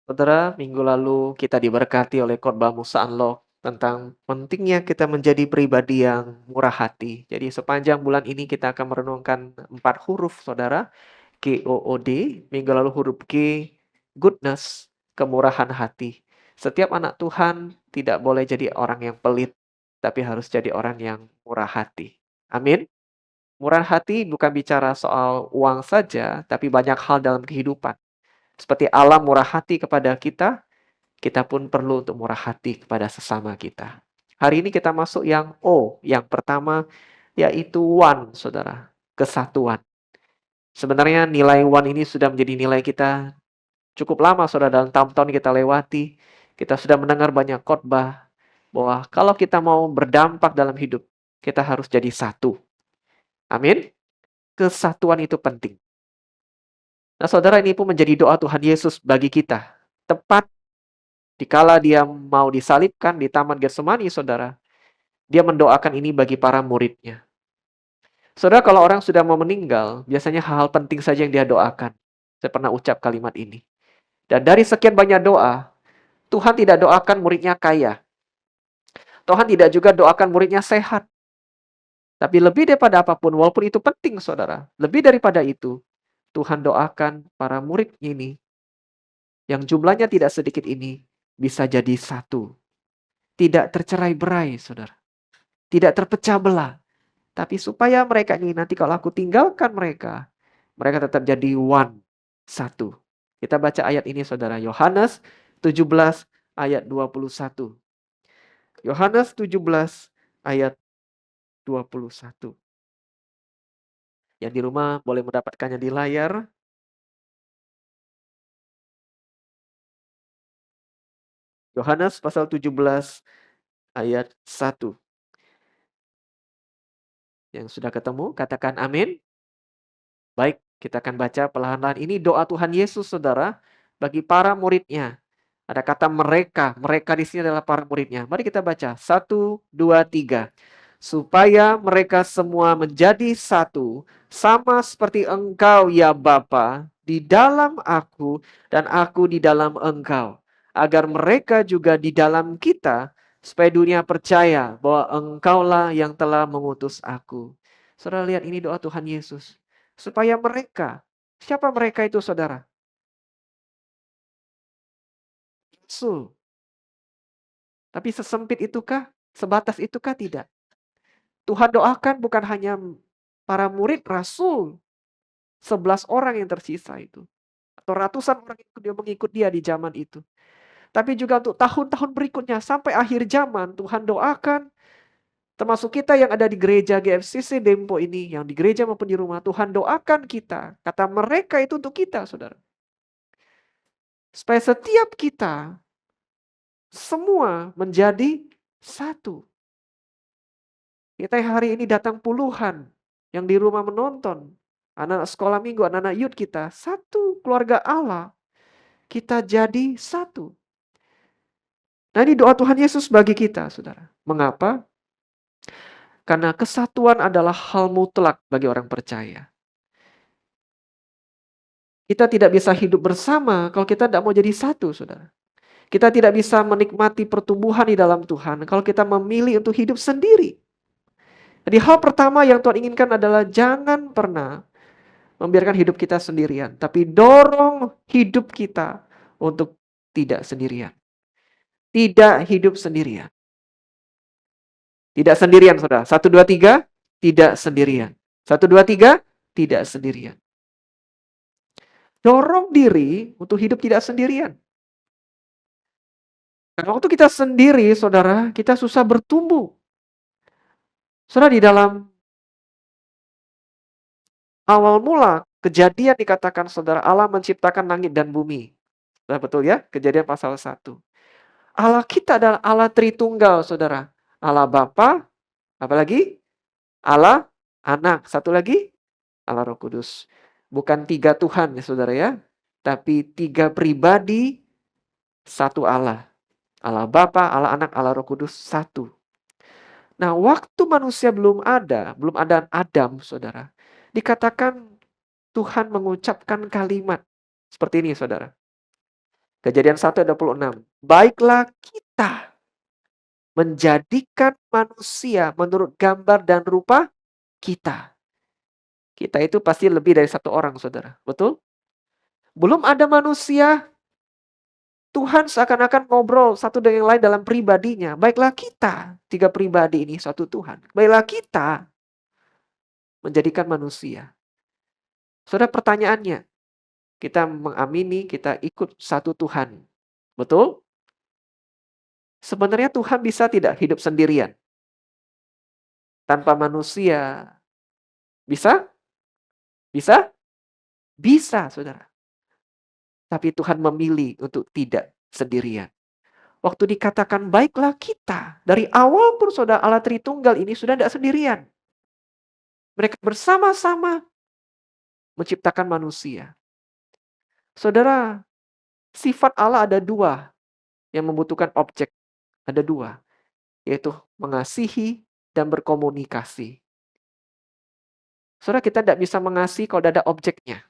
Saudara, minggu lalu kita diberkati oleh khotbah Musa Unlock tentang pentingnya kita menjadi pribadi yang murah hati. Jadi sepanjang bulan ini kita akan merenungkan 4 huruf, saudara. G-O-O-D, minggu lalu huruf G, goodness, kemurahan hati. Setiap anak Tuhan tidak boleh jadi orang yang pelit, tapi harus jadi orang yang murah hati. Amin. Murah hati bukan bicara soal uang saja, tapi banyak hal dalam kehidupan. Seperti Allah murah hati kepada kita pun perlu untuk murah hati kepada sesama kita. Hari ini kita masuk yang O, yang pertama yaitu one, saudara, kesatuan. Sebenarnya nilai one ini sudah menjadi nilai kita cukup lama, saudara, dalam tahun-tahun kita lewati. Kita sudah mendengar banyak khotbah bahwa kalau kita mau berdampak dalam hidup, kita harus jadi satu. Amin. Kesatuan itu penting. Nah, saudara, ini pun menjadi doa Tuhan Yesus bagi kita. Tepat dikala dia mau disalibkan di Taman Getsemani, saudara, dia mendoakan ini bagi para muridnya. Saudara, kalau orang sudah mau meninggal, biasanya hal-hal penting saja yang dia doakan. Saya pernah ucap kalimat ini. Dan dari sekian banyak doa, Tuhan tidak doakan muridnya kaya. Tuhan tidak juga doakan muridnya sehat. Tapi lebih daripada apapun, walaupun itu penting, saudara, lebih daripada itu, Tuhan doakan para murid ini, yang jumlahnya tidak sedikit ini, bisa jadi satu. Tidak tercerai-berai, saudara. Tidak terpecah belah. Tapi supaya mereka ini nanti kalau aku tinggalkan mereka, mereka tetap jadi one, satu. Kita baca ayat ini, saudara. Yohanes 17 ayat 21. Yohanes 17 ayat 21. Yang di rumah boleh mendapatkannya di layar. Yohanes pasal 17 ayat 1. Yang sudah ketemu, katakan amin. Baik, kita akan baca perlahan-lahan. Ini doa Tuhan Yesus, saudara, bagi para muridnya. Ada kata mereka. Mereka di sini adalah para muridnya. Mari kita baca. 1, 2, 3. Supaya mereka semua menjadi satu, sama seperti Engkau, ya Bapa, di dalam aku dan aku di dalam Engkau. Agar mereka juga di dalam kita, supaya dunia percaya bahwa Engkaulah yang telah mengutus aku. Saudara, lihat ini doa Tuhan Yesus. Supaya mereka, siapa mereka itu, saudara? Rasul. Tapi sesempit itukah? Sebatas itukah? Tidak. Tuhan doakan bukan hanya para murid rasul, 11 orang yang tersisa itu. Atau ratusan orang yang mengikut dia di zaman itu. Tapi juga untuk tahun-tahun berikutnya sampai akhir zaman, Tuhan doakan termasuk kita yang ada di gereja GFCC Dempo ini, yang di gereja maupun di rumah, Tuhan doakan kita. Kata mereka itu untuk kita, saudara. Supaya setiap kita semua menjadi satu. Kita yang hari ini datang puluhan yang di rumah menonton. Anak-anak sekolah minggu, anak-anak youth kita. Satu keluarga Allah. Kita jadi satu. Nah, ini doa Tuhan Yesus bagi kita, saudara. Mengapa? Karena kesatuan adalah hal mutlak bagi orang percaya. Kita tidak bisa hidup bersama kalau kita tidak mau jadi satu, saudara. Kita tidak bisa menikmati pertumbuhan di dalam Tuhan kalau kita memilih untuk hidup sendiri. Jadi hal pertama yang Tuhan inginkan adalah jangan pernah membiarkan hidup kita sendirian, tapi dorong hidup kita untuk tidak sendirian. Tidak hidup sendirian. Tidak sendirian, saudara. 1, 2, 3, tidak sendirian. 1, 2, 3, tidak sendirian. Dorong diri untuk hidup tidak sendirian. Dan waktu kita sendiri, saudara, kita susah bertumbuh. Saudara, di dalam awal mula kejadian dikatakan, saudara, Allah menciptakan langit dan bumi. Nah, betul ya? Kejadian pasal 1. Allah kita adalah Allah Tritunggal, saudara. Allah Bapa, apalagi? Allah Anak. Satu lagi, Allah Roh Kudus. Bukan 3 Tuhan ya, saudara ya. Tapi 3 pribadi, satu Allah. Allah Bapa, Allah Anak, Allah Roh Kudus, satu. Nah, waktu manusia belum ada Adam, saudara. Dikatakan Tuhan mengucapkan kalimat seperti ini, saudara. Kejadian 1:26. Baiklah kita menjadikan manusia menurut gambar dan rupa kita. Kita itu pasti lebih dari satu orang, saudara. Betul? Belum ada manusia, Tuhan seakan-akan ngobrol satu dengan yang lain dalam pribadinya. Baiklah kita, tiga pribadi ini satu Tuhan. Baiklah kita menjadikan manusia. Saudara, pertanyaannya, kita mengamini, kita ikut satu Tuhan. Betul? Sebenarnya Tuhan bisa tidak hidup sendirian tanpa manusia? Bisa? Bisa? Bisa, saudara. Tapi Tuhan memilih untuk tidak sendirian. Waktu dikatakan baiklah kita, dari awal pun saudara Allah Tritunggal ini sudah tidak sendirian. Mereka bersama-sama menciptakan manusia. Saudara, sifat Allah ada dua yang membutuhkan objek. Ada dua, yaitu mengasihi dan berkomunikasi. Saudara, kita tidak bisa mengasihi kalau tidak ada objeknya.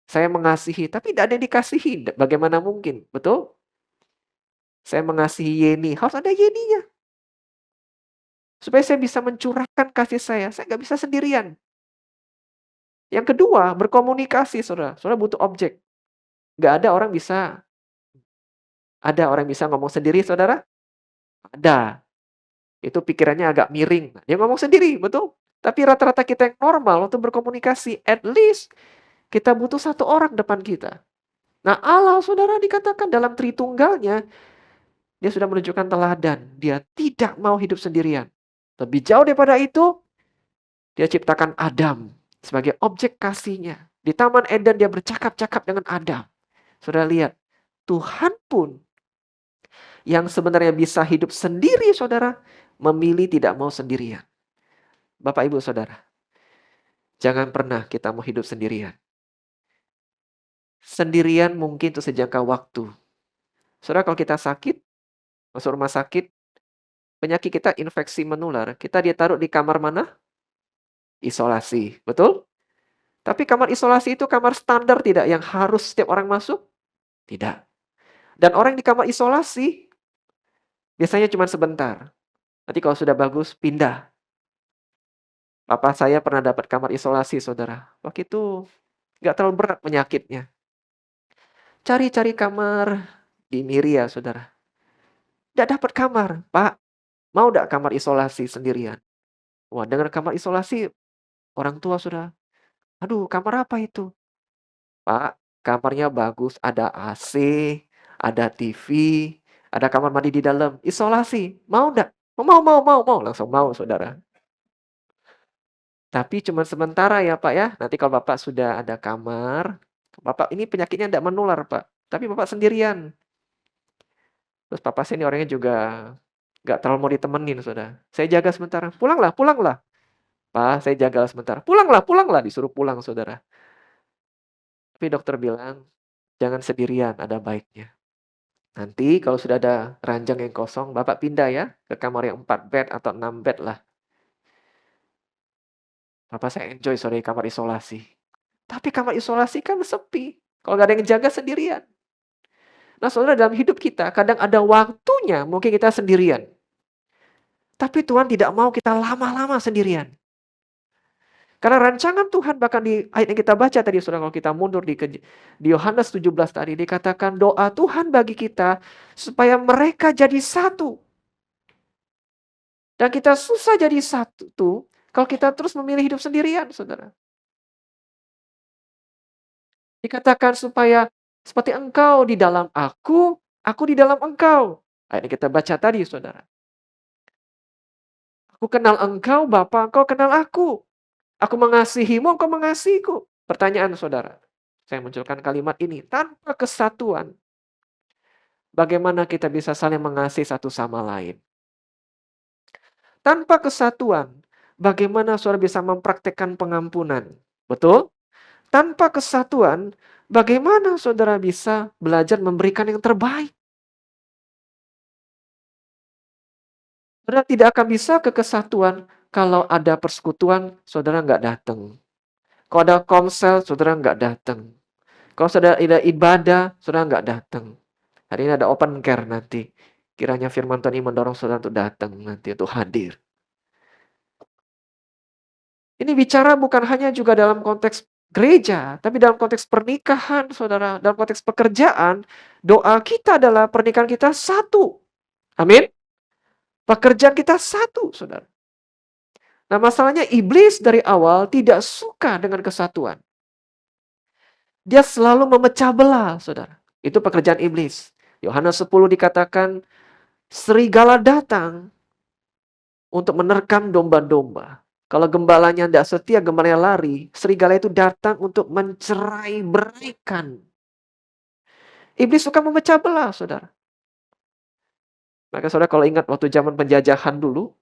Saya mengasihi, tapi tidak ada yang dikasihi. Bagaimana mungkin? Betul? Saya mengasihi Yeni, harus ada Yeninya. Supaya saya bisa mencurahkan kasih saya nggak bisa sendirian. Yang kedua, berkomunikasi, saudara. Saudara butuh objek. Nggak ada orang bisa ngomong sendiri, saudara? Ada. Itu pikirannya agak miring. Dia ngomong sendiri, betul? Tapi rata-rata kita yang normal untuk berkomunikasi, at least kita butuh satu orang depan kita. Nah, Allah, saudara, dikatakan dalam Tritunggalnya, dia sudah menunjukkan teladan. Dia tidak mau hidup sendirian. Lebih jauh daripada itu, dia ciptakan Adam sebagai objek kasihnya. Di Taman Eden dia bercakap-cakap dengan Adam. Saudara lihat, Tuhan pun yang sebenarnya bisa hidup sendiri, saudara, memilih tidak mau sendirian. Bapak, Ibu, Saudara, jangan pernah kita mau hidup sendirian. Sendirian mungkin itu sejangka waktu. Saudara, kalau kita sakit, masuk rumah sakit, penyakit kita infeksi menular, kita ditaruh di kamar mana? Isolasi, betul? Tapi kamar isolasi itu kamar standar tidak yang harus setiap orang masuk? Tidak. Dan orang di kamar isolasi biasanya cuma sebentar. Nanti kalau sudah bagus, pindah. Papa saya pernah dapat kamar isolasi, saudara. Waktu itu nggak terlalu berat penyakitnya. Cari-cari kamar di Miria, saudara. Nggak dapat kamar. Pak, mau nggak kamar isolasi sendirian? Wah, dengan kamar isolasi, orang tua sudah, aduh, kamar apa itu? Pak, kamarnya bagus, ada AC, ada TV, ada kamar mandi di dalam, isolasi. Mau nggak? Mau. Langsung mau, saudara. Tapi cuma sementara ya, Pak, ya. Nanti kalau Bapak sudah ada kamar, Bapak ini penyakitnya tidak menular, Pak. Tapi Bapak sendirian. Terus Papa saya ini orangnya juga nggak terlalu mau ditemenin, saudara. Saya jaga sebentar. Pulanglah, pulanglah. Pak, saya jaga sebentar. Pulanglah, disuruh pulang, saudara. Tapi dokter bilang, jangan sendirian, ada baiknya. Nanti kalau sudah ada ranjang yang kosong, Bapak pindah ya ke kamar yang 4 bed atau 6 bed lah. Bapak saya enjoy sore kamar isolasi. Tapi kamar isolasi kan sepi. Kalau nggak ada yang jaga sendirian. Nah, saudara, dalam hidup kita kadang ada waktunya mungkin kita sendirian. Tapi Tuhan tidak mau kita lama-lama sendirian. Karena rancangan Tuhan bahkan di ayat yang kita baca tadi, saudara, kalau kita mundur di Yohanes 17 tadi, dikatakan doa Tuhan bagi kita supaya mereka jadi satu. Dan kita susah jadi satu kalau kita terus memilih hidup sendirian, saudara. Dikatakan supaya seperti engkau di dalam aku di dalam engkau. Ayat yang kita baca tadi, saudara. Aku kenal engkau, Bapa, engkau kenal aku. Aku mengasihimu, engkau mengasihiku. Pertanyaan, saudara. Saya munculkan kalimat ini. Tanpa kesatuan, bagaimana kita bisa saling mengasihi satu sama lain? Tanpa kesatuan, bagaimana saudara bisa mempraktekkan pengampunan? Betul? Tanpa kesatuan, bagaimana saudara bisa belajar memberikan yang terbaik? Saudara tidak akan bisa ke kesatuan kalau ada persekutuan, saudara nggak datang. Kalau ada komsel, saudara nggak datang. Kalau sudah ada ibadah, saudara nggak datang. Hari ini ada open care nanti. Kiranya firman Tuhan ini mendorong saudara untuk datang nanti, untuk hadir. Ini bicara bukan hanya juga dalam konteks gereja, tapi dalam konteks pernikahan, saudara. Dalam konteks pekerjaan, doa kita adalah pernikahan kita satu. Amin. Pekerjaan kita satu, saudara. Nah, masalahnya iblis dari awal tidak suka dengan kesatuan. Dia selalu memecah belah, saudara. Itu pekerjaan iblis. Yohanes 10 dikatakan, serigala datang untuk menerkam domba-domba. Kalau gembalanya tidak setia, gembalanya lari. Serigala itu datang untuk mencerai-beraikan. Iblis suka memecah belah, saudara. Maka saudara kalau ingat waktu zaman penjajahan dulu,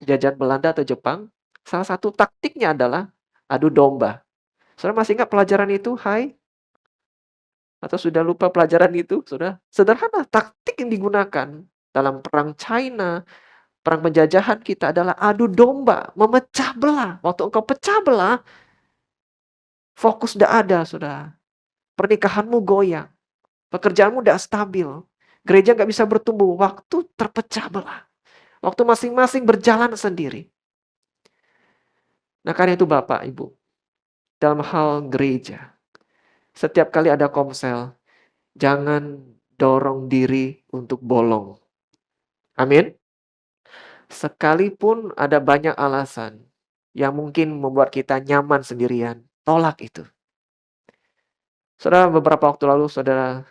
penjajahan Belanda atau Jepang, salah satu taktiknya adalah adu domba. Saudara masih ingat pelajaran itu? Hai? Atau sudah lupa pelajaran itu? Sudah sederhana, taktik yang digunakan dalam perang China, perang penjajahan kita adalah adu domba, memecah belah. Waktu engkau pecah belah, fokus tidak ada, saudara. Pernikahanmu goyang, pekerjaanmu tidak stabil, gereja nggak bisa bertumbuh, waktu terpecah belah. Waktu masing-masing berjalan sendiri. Nah, karena itu Bapak, Ibu, dalam hal gereja, setiap kali ada komsel, jangan dorong diri untuk bolong. Amin. Sekalipun ada banyak alasan yang mungkin membuat kita nyaman sendirian, tolak itu. Saudara, beberapa waktu lalu saudara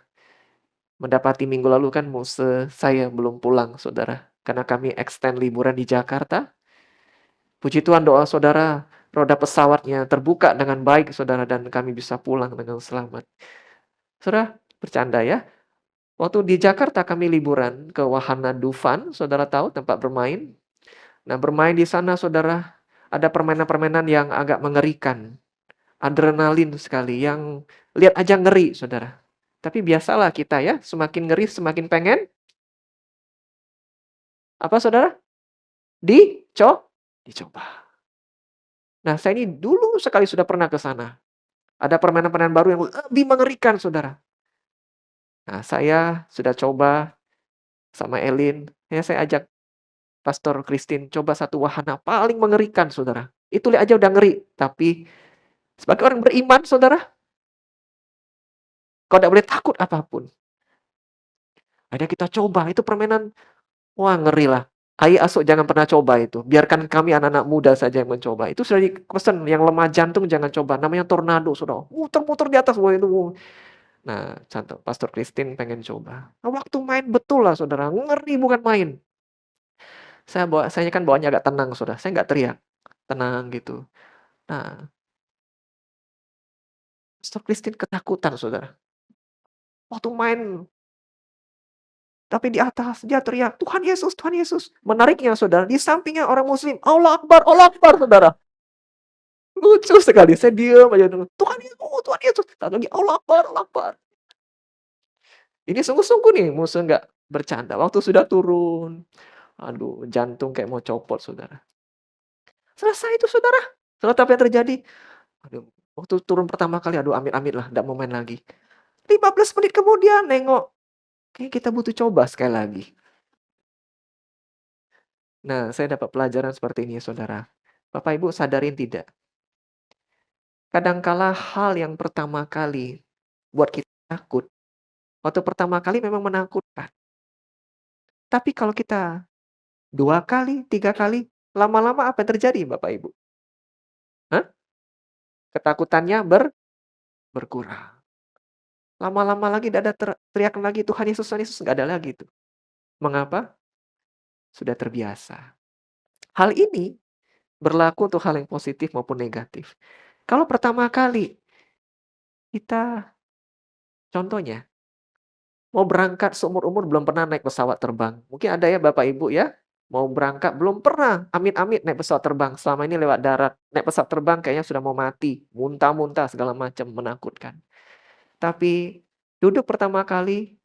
mendapati minggu lalu kan muse saya belum pulang, saudara. Karena kami extend liburan di Jakarta. Puji Tuhan doa saudara, roda pesawatnya terbuka dengan baik, saudara, dan kami bisa pulang dengan selamat. Saudara, bercanda ya. Waktu di Jakarta kami liburan ke Wahana Dufan, saudara tahu tempat bermain. Nah, bermain di sana, saudara, ada permainan-permainan yang agak mengerikan. Adrenalin sekali, yang lihat aja ngeri, saudara. Tapi biasalah kita ya, semakin ngeri, semakin pengen. Apa, saudara? Dicoba. Nah, saya ini dulu sekali sudah pernah ke sana. Ada permainan-permainan baru yang lebih mengerikan, saudara. Nah, saya sudah coba sama Elin. Ya, saya ajak Pastor Christine coba satu wahana paling mengerikan, saudara. Itu lihat aja udah ngeri. Tapi sebagai orang beriman, saudara, kau tidak boleh takut apapun. Akhirnya kita coba. Itu permainan, wah ngeri lah. Ai Asuk jangan pernah coba itu. Biarkan kami anak-anak muda saja yang mencoba. Itu sudah dipesan, yang lemah jantung jangan coba. Namanya tornado, saudara. Muter-muter di atas. Wah, itu. Nah, contoh, Pastor Christine pengen coba. Nah, waktu main betul lah, saudara. Ngeri bukan main. Saya kan bawanya agak tenang, saudara. Saya nggak teriak. Tenang gitu. Nah, Pastor Christine ketakutan, saudara. Waktu main, tapi di atas, dia teriak, Tuhan Yesus, Tuhan Yesus. Menariknya, saudara, di sampingnya orang muslim. Allah Akbar, saudara. Lucu sekali, saya diam aja dulu. Tuhan Yesus, Tuhan Yesus. Satu lagi, Allah Akbar, Allah Akbar. Ini sungguh-sungguh nih, musuh nggak bercanda. Waktu sudah turun, aduh, jantung kayak mau copot, saudara. Selesai itu, saudara. Saudara tahu apa yang terjadi? Aduh, waktu turun pertama kali, aduh amit-amit lah, nggak mau main lagi. 15 menit kemudian nengok, kayak kita butuh coba sekali lagi. Nah, saya dapat pelajaran seperti ini, saudara. Bapak Ibu sadarin tidak? Kadangkala hal yang pertama kali buat kita takut, waktu pertama kali memang menakutkan. Tapi kalau kita 2 kali, 3 kali, lama-lama apa yang terjadi Bapak Ibu? Hah? Ketakutannya berkurang. Lama-lama lagi tidak ada teriakan lagi, Tuhan Yesus, nggak ada lagi itu. Mengapa? Sudah terbiasa. Hal ini berlaku untuk hal yang positif maupun negatif. Kalau pertama kali kita, contohnya, mau berangkat seumur-umur belum pernah naik pesawat terbang. Mungkin ada ya Bapak Ibu ya, mau berangkat belum pernah, amit-amit naik pesawat terbang. Selama ini lewat darat, naik pesawat terbang kayaknya sudah mau mati, muntah-muntah segala macam, menakutkan. Tapi duduk pertama kali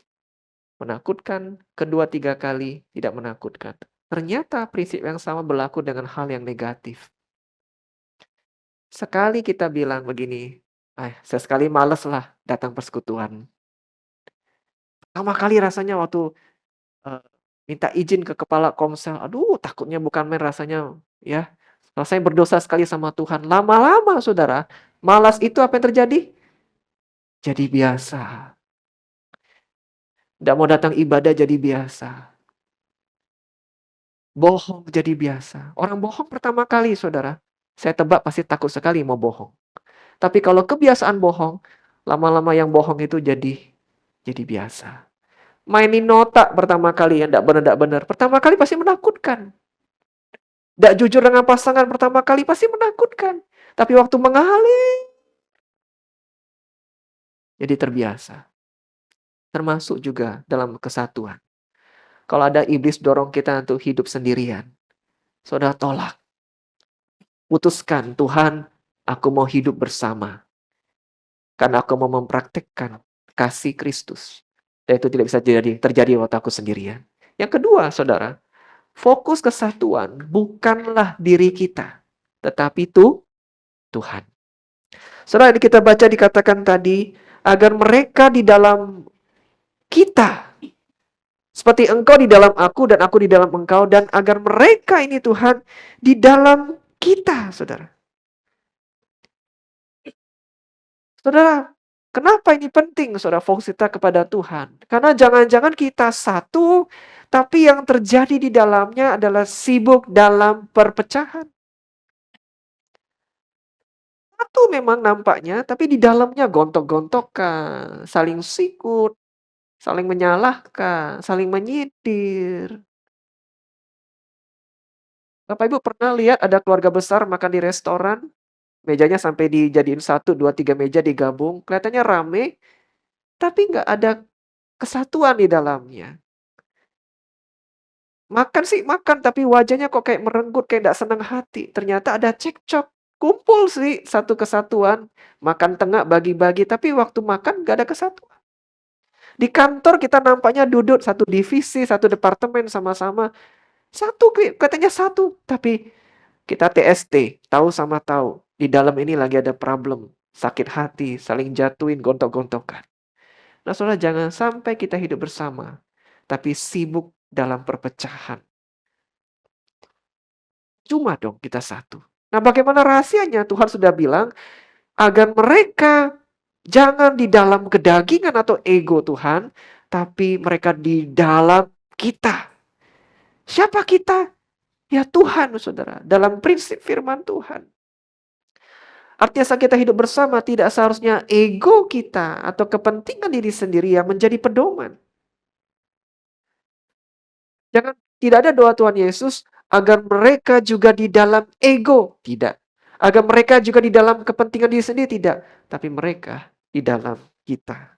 menakutkan, kedua, tiga kali tidak menakutkan. Ternyata prinsip yang sama berlaku dengan hal yang negatif. Sekali kita bilang begini, Sesekali males lah datang persekutuan. Pertama kali rasanya waktu, eee, minta izin ke kepala komsel, aduh takutnya bukan main rasanya, ya. Rasanya berdosa sekali sama Tuhan. Lama-lama Saudara, malas itu apa yang terjadi? Jadi biasa. Nggak mau datang ibadah jadi biasa. Bohong jadi biasa. Orang bohong pertama kali Saudara, saya tebak pasti takut sekali mau bohong. Tapi kalau kebiasaan bohong, lama-lama yang bohong itu jadi biasa. Mainin nota pertama kali yang ndak bener, pertama kali pasti menakutkan. Nggak jujur dengan pasangan pertama kali pasti menakutkan. Tapi waktu mengalir, jadi terbiasa. Termasuk juga dalam kesatuan. Kalau ada iblis dorong kita untuk hidup sendirian, Saudara tolak. Putuskan, Tuhan, aku mau hidup bersama. Karena aku mau mempraktikkan kasih Kristus. Dan itu tidak bisa terjadi waktu aku sendirian. Yang kedua, Saudara, fokus kesatuan bukanlah diri kita, tetapi itu Tuhan. Saudara, ini kita baca dikatakan tadi, agar mereka di dalam kita, seperti engkau di dalam aku dan aku di dalam engkau, dan agar mereka ini Tuhan di dalam kita, saudara. Saudara, kenapa ini penting, saudara, fokus kita kepada Tuhan? Karena jangan-jangan kita satu, tapi yang terjadi di dalamnya adalah sibuk dalam perpecahan. Satu memang nampaknya, tapi di dalamnya gontok-gontokan, saling sikut, saling menyalahkan, saling menyindir. Bapak Ibu pernah lihat ada keluarga besar makan di restoran, mejanya sampai dijadiin 1, 2, 3 meja digabung, kelihatannya rame, tapi nggak ada kesatuan di dalamnya. Makan sih makan, tapi wajahnya kok kayak merenggut, kayak nggak senang hati. Ternyata ada cekcok. Kumpul sih satu kesatuan, makan tengah bagi-bagi, tapi waktu makan nggak ada kesatuan. Di kantor kita nampaknya duduk satu divisi, satu departemen sama-sama. Satu, katanya satu. Tapi kita TST, tahu sama tahu. Di dalam ini lagi ada problem. Sakit hati, saling jatuhin, gontok-gontokan. Nah saudara, jangan sampai kita hidup bersama. Tapi sibuk dalam perpecahan. Cuma dong kita satu. Nah bagaimana rahasianya? Tuhan sudah bilang, agar mereka jangan di dalam kedagingan atau ego Tuhan, tapi mereka di dalam kita. Siapa kita? Ya Tuhan, saudara. Dalam prinsip firman Tuhan. Artinya saat kita hidup bersama, tidak seharusnya ego kita atau kepentingan diri sendiri yang menjadi pedoman. Tidak ada doa Tuhan Yesus agar mereka juga di dalam ego. Tidak. Agar mereka juga di dalam kepentingan diri sendiri. Tidak. Tapi mereka di dalam kita.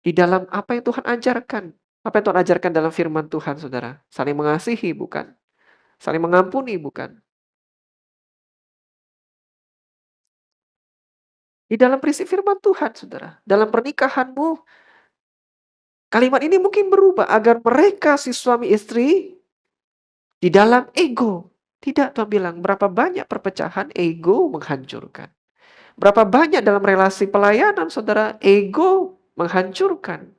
Di dalam apa yang Tuhan ajarkan. Apa yang Tuhan ajarkan dalam firman Tuhan, saudara? Saling mengasihi, bukan? Saling mengampuni, bukan? Di dalam prinsip firman Tuhan, saudara. Dalam pernikahanmu, kalimat ini mungkin berubah agar mereka si suami istri di dalam ego. Tidak, Tuhan bilang, berapa banyak perpecahan ego menghancurkan. Berapa banyak dalam relasi pelayanan, saudara, ego menghancurkan.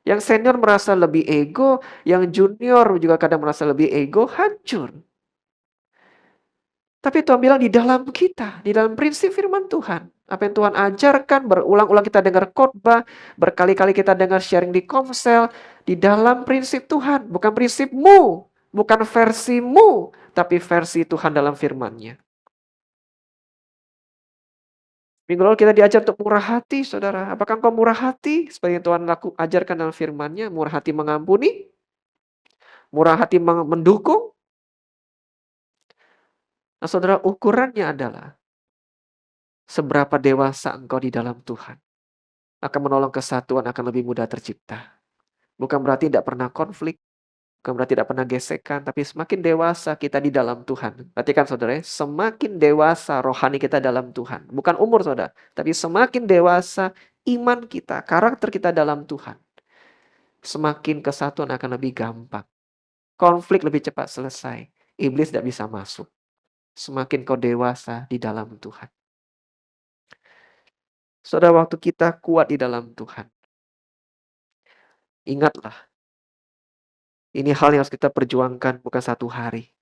Yang senior merasa lebih ego, yang junior juga kadang merasa lebih ego, hancur. Tapi Tuhan bilang di dalam kita, di dalam prinsip firman Tuhan. Apa yang Tuhan ajarkan, berulang-ulang kita dengar khotbah, berkali-kali kita dengar sharing di komsel, di dalam prinsip Tuhan, bukan prinsipmu, bukan versimu, tapi versi Tuhan dalam firman-Nya. Minggu lalu kita diajar untuk murah hati, saudara. Apakah engkau murah hati? Seperti yang Tuhan ajarkan dalam firman-Nya, murah hati mengampuni, murah hati mendukung. Nah saudara, ukurannya adalah seberapa dewasa engkau di dalam Tuhan. Akan menolong kesatuan akan lebih mudah tercipta. Bukan berarti tidak pernah konflik, bukan berarti tidak pernah gesekan, tapi semakin dewasa kita di dalam Tuhan. Perhatikan saudara, semakin dewasa rohani kita dalam Tuhan. Bukan umur saudara, tapi semakin dewasa iman kita, karakter kita dalam Tuhan. Semakin kesatuan akan lebih gampang. Konflik lebih cepat selesai. Iblis tidak bisa masuk. Semakin kau dewasa di dalam Tuhan. Saudara, waktu kita kuat di dalam Tuhan, ingatlah, ini hal yang harus kita perjuangkan bukan satu hari,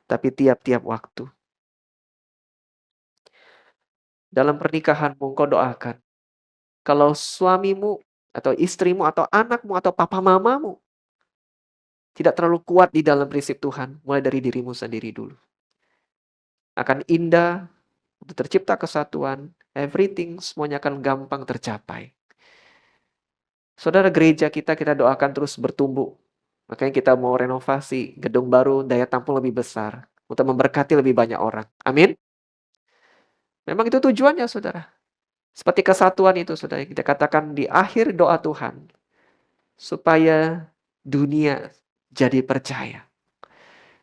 tapi tiap-tiap waktu. Dalam pernikahanmu, engkau doakan. Kalau suamimu atau istrimu atau anakmu atau papa mamamu tidak terlalu kuat di dalam prinsip Tuhan, mulai dari dirimu sendiri dulu. Akan indah, untuk tercipta kesatuan, everything semuanya akan gampang tercapai. Saudara, gereja kita doakan terus bertumbuh. Makanya kita mau renovasi gedung baru, daya tampung lebih besar, untuk memberkati lebih banyak orang. Amin. Memang itu tujuannya, saudara. Seperti kesatuan itu, saudara. Kita katakan di akhir doa Tuhan, supaya dunia jadi percaya.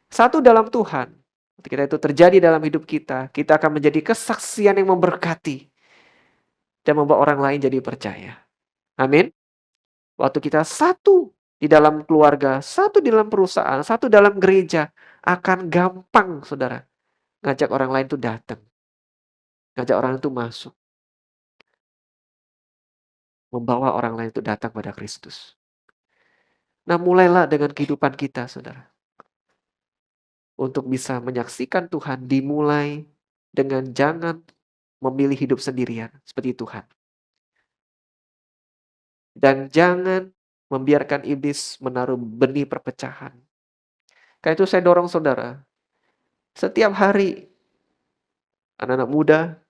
Satu dalam Tuhan. Ketika itu terjadi dalam hidup kita akan menjadi kesaksian yang memberkati dan membawa orang lain jadi percaya. Amin. Waktu kita satu di dalam keluarga, satu di dalam perusahaan, satu dalam gereja, akan gampang, saudara, ngajak orang lain itu datang. Ngajak orang itu masuk. Membawa orang lain itu datang pada Kristus. Nah, mulailah dengan kehidupan kita, saudara. Untuk bisa menyaksikan Tuhan dimulai dengan jangan memilih hidup sendirian seperti Tuhan. Dan jangan membiarkan iblis menaruh benih perpecahan. Karena itu saya dorong saudara, setiap hari anak-anak muda,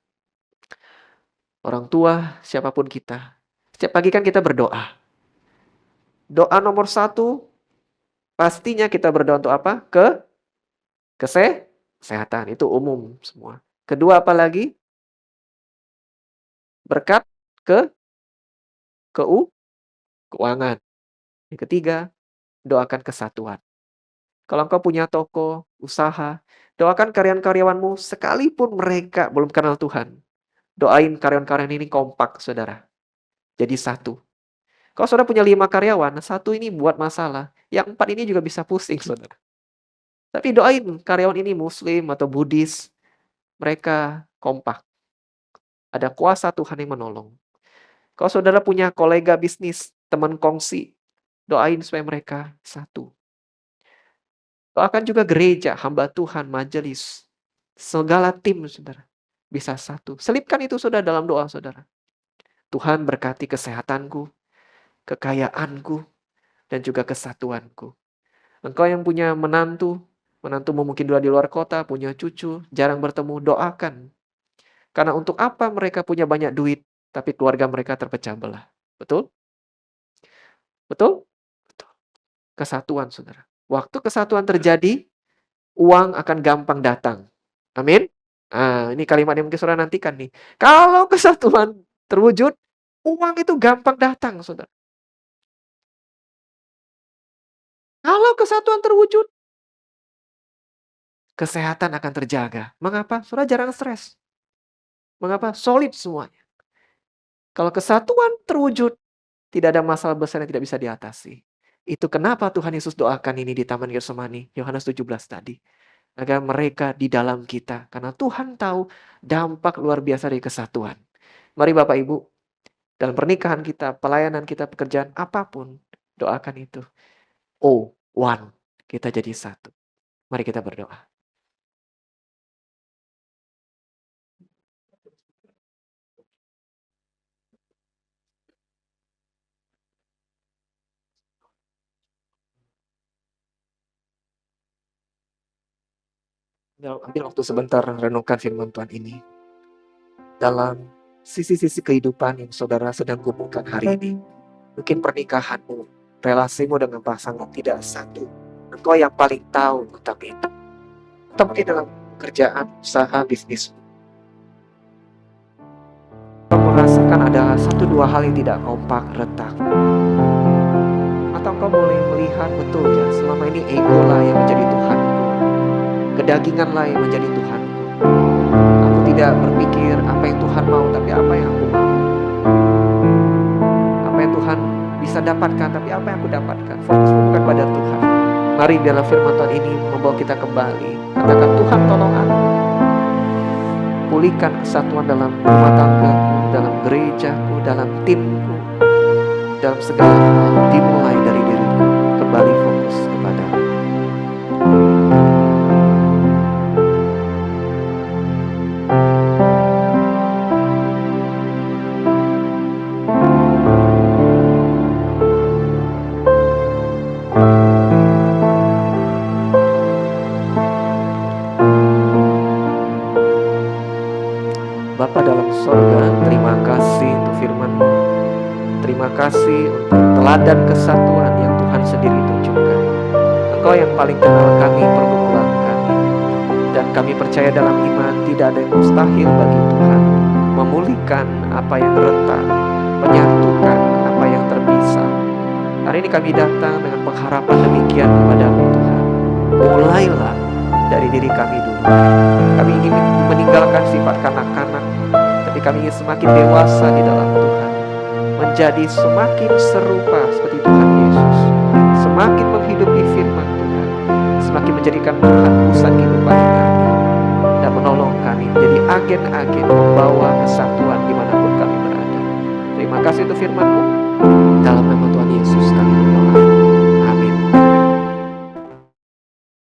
orang tua, siapapun kita, setiap pagi kan kita berdoa. Doa nomor 1, pastinya kita berdoa untuk apa? Kesehatan, itu umum semua. Kedua apa lagi? Berkat keuangan. Yang ketiga, doakan kesatuan. Kalau engkau punya toko, usaha, doakan karyawan-karyawanmu sekalipun mereka belum kenal Tuhan. Doain karyawan-karyawan ini kompak, saudara. Jadi satu. Kalau saudara punya 5 karyawan, satu ini buat masalah. Yang 4 ini juga bisa pusing, saudara. Tapi doain karyawan ini Muslim atau Buddhis. Mereka kompak. Ada kuasa Tuhan yang menolong. Kalau saudara punya kolega bisnis, teman kongsi, doain supaya mereka satu. Doakan juga gereja, hamba Tuhan, majelis. Segala tim, saudara. Bisa satu. Selipkan itu, saudara, dalam doa, saudara. Tuhan berkati kesehatanku, kekayaanku, dan juga kesatuanku. Engkau yang punya menantumu mungkin dulu di luar kota, punya cucu, jarang bertemu, doakan. Karena untuk apa mereka punya banyak duit, tapi keluarga mereka terpecah belah. Betul? Betul? Betul. Kesatuan, saudara. Waktu kesatuan terjadi, uang akan gampang datang. Amin? Nah, ini kalimat yang mungkin saudara nantikan nih. Kalau kesatuan terwujud, uang itu gampang datang, saudara. Kalau kesatuan terwujud, kesehatan akan terjaga. Mengapa? Saudara jarang stres. Mengapa? Solid semuanya. Kalau kesatuan terwujud, tidak ada masalah besar yang tidak bisa diatasi. Itu kenapa Tuhan Yesus doakan ini di Taman Getsemani, Yohanes 17 tadi. Agar mereka di dalam kita. Karena Tuhan tahu dampak luar biasa dari kesatuan. Mari Bapak Ibu, dalam pernikahan kita, pelayanan kita, pekerjaan apapun, doakan itu. Oh, one. Kita jadi satu. Mari kita berdoa. Ambil waktu sebentar renungkan firman Tuhan ini. Dalam sisi-sisi kehidupan yang saudara sedang gumulkan hari ini. Mungkin pernikahanmu, relasimu dengan pasangan tidak satu. Engkau yang paling tahu tentang itu. Atau mungkin dalam pekerjaan, usaha, bisnis. Engkau merasakan ada 1-2 hal yang tidak kompak, retak. Atau engkau mulai melihat betul ya, selama ini ego lah yang menjadi Tuhanku. Kedagingan lah yang menjadi Tuhanku. Aku tidak berpikir apa yang Tuhan mau, tapi apa yang aku mau. Apa yang Tuhan bisa dapatkan, tapi apa yang aku dapatkan. Fokusmu bukan pada Tuhan. Mari biarlah firman Tuhan ini membawa kita kembali. Katakan, Tuhan tolong aku. Pulihkan kesatuan dalam rumah tangga, dalam gerejaku, dalam timku, dalam segala hal dimulai dari diriku. Kembali fokus kepada-Mu. Bapa dalam sorga, terima kasih untuk firman-Mu. Terima kasih untuk teladan kesatuan yang Tuhan sendiri tunjukkan. Engkau yang paling kenal kami, pergumulan kami. Dan kami percaya dalam iman tidak ada yang mustahil bagi Tuhan. Memulihkan apa yang retak, menyatukan apa yang terpisah. Hari ini kami datang dengan pengharapan demikian kepada-Mu Tuhan. Mulailah dari diri kami dulu. Kami ingin meninggalkan sifat kanak-kanak, tapi kami ingin semakin dewasa di dalam Tuhan, menjadi semakin serupa seperti Tuhan Yesus, semakin menghidupi firman Tuhan, semakin menjadikan Tuhan pusat kehidupan kami, dan menolong kami menjadi agen-agen membawa kesatuan dimanapun kami berada. Terima kasih untuk firman-Mu.